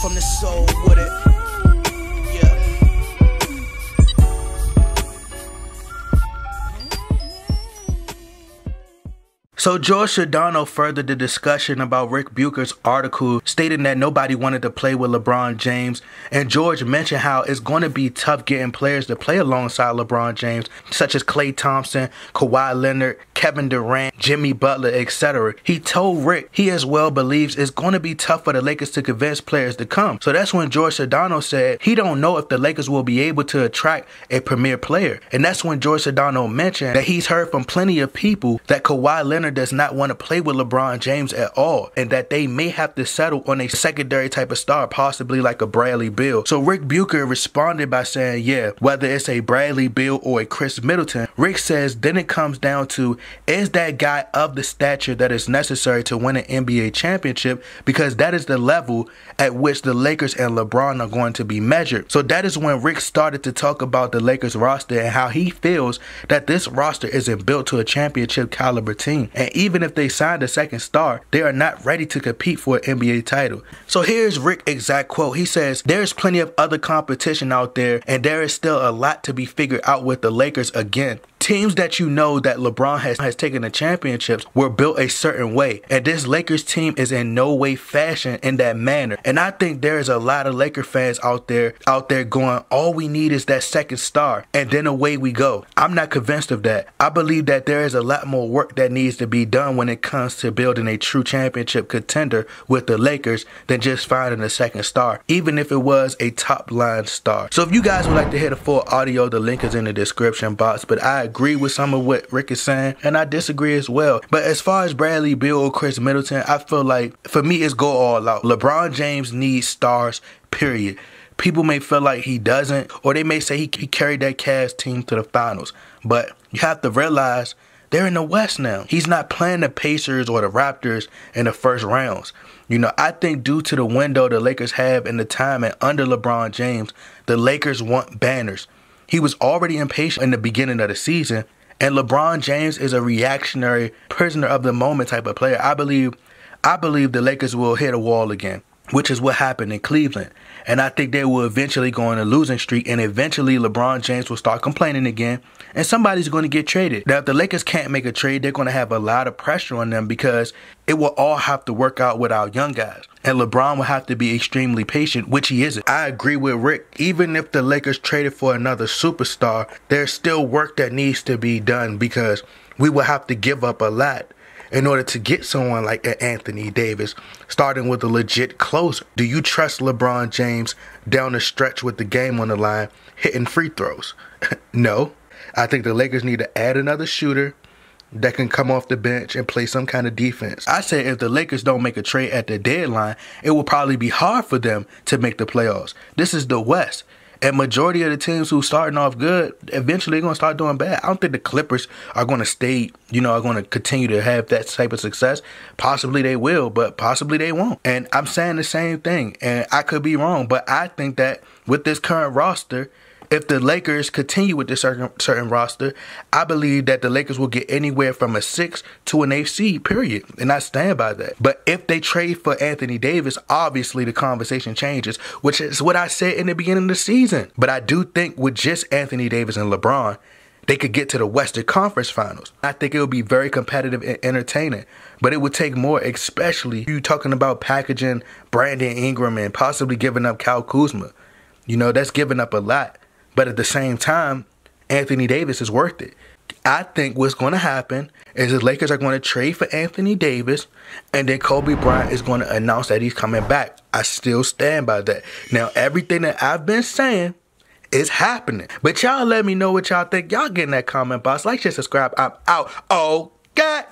from the soul with it. Yeah. So George Sedano furthered the discussion about Ric Bucher's article, stating that nobody wanted to play with LeBron James, and George mentioned how it's going to be tough getting players to play alongside LeBron James, such as Klay Thompson, Kawhi Leonard, Kevin Durant, Jimmy Butler, etc. He told Rick he as well believes it's going to be tough for the Lakers to convince players to come. So that's when George Sedano said he don't know if the Lakers will be able to attract a premier player. And that's when George Sedano mentioned that he's heard from plenty of people that Kawhi Leonard does not want to play with LeBron James at all, and that they may have to settle on a secondary type of star, possibly like a Bradley Beal. So Ric Bucher responded by saying, yeah, whether it's a Bradley Beal or a Chris Middleton, Rick says then it comes down to, is that guy of the stature that is necessary to win an NBA championship, because that is the level at which the Lakers and LeBron are going to be measured. So that is when Rick started to talk about the Lakers roster and how he feels that this roster isn't built to a championship caliber team. And even if they signed a second star, they are not ready to compete for an NBA title. So here's Rick's exact quote. He says, there's plenty of other competition out there, and there is still a lot to be figured out with the Lakers again. Teams that you know that LeBron has taken the championships were built a certain way, and this Lakers team is in no way fashioned in that manner. And I think there is a lot of Laker fans out there going, all we need is that second star, and then away we go. I'm not convinced of that. I believe that there is a lot more work that needs to be done when it comes to building a true championship contender with the Lakers than just finding a second star, even if it was a top line star. So if you guys would like to hear the full audio, the link is in the description box. But I agree with some of what Rick is saying, and I disagree as well. But as far as Bradley Beal or Chris Middleton, I feel like for me it's go all out. LeBron James needs stars, period. People may feel like he doesn't, or they may say he carried that Cavs team to the finals. But you have to realize they're in the West now. He's not playing the Pacers or the Raptors in the first rounds. You know, I think due to the window the Lakers have and the time and under LeBron James, the Lakers want banners. He was already impatient in the beginning of the season, and LeBron James is a reactionary, prisoner of the moment type of player. I believe the Lakers will hit a wall again, which is what happened in Cleveland. And I think they will eventually go on a losing streak, and eventually LeBron James will start complaining again, and somebody's going to get traded. Now, if the Lakers can't make a trade, they're going to have a lot of pressure on them because it will all have to work out with our young guys. And LeBron will have to be extremely patient, which he isn't. I agree with Rick. Even if the Lakers traded for another superstar, there's still work that needs to be done because we will have to give up a lot in order to get someone like Anthony Davis, starting with a legit closer. Do you trust LeBron James down the stretch with the game on the line, hitting free throws? No. I think the Lakers need to add another shooter that can come off the bench and play some kind of defense. I say if the Lakers don't make a trade at the deadline, it will probably be hard for them to make the playoffs. This is the West. And majority of the teams who starting off good, eventually going to start doing bad. I don't think the Clippers are going to stay, are going to continue to have that type of success. Possibly they will, but possibly they won't. And I'm saying the same thing, and I could be wrong, but I think that with this current roster, if the Lakers continue with this certain roster, I believe that the Lakers will get anywhere from a 6 to an 8 seed, period. And I stand by that. But if they trade for Anthony Davis, obviously the conversation changes, which is what I said in the beginning of the season. But I do think with just Anthony Davis and LeBron, they could get to the Western Conference Finals. I think it would be very competitive and entertaining. But it would take more, especially you talking about packaging Brandon Ingram and possibly giving up Kyle Kuzma. That's giving up a lot. But at the same time, Anthony Davis is worth it. I think what's going to happen is the Lakers are going to trade for Anthony Davis, and then Kobe Bryant is going to announce that he's coming back. I still stand by that. Now, everything that I've been saying is happening. But y'all let me know what y'all think. Y'all get in that comment box. Like, share, subscribe. I'm out. Oh, God.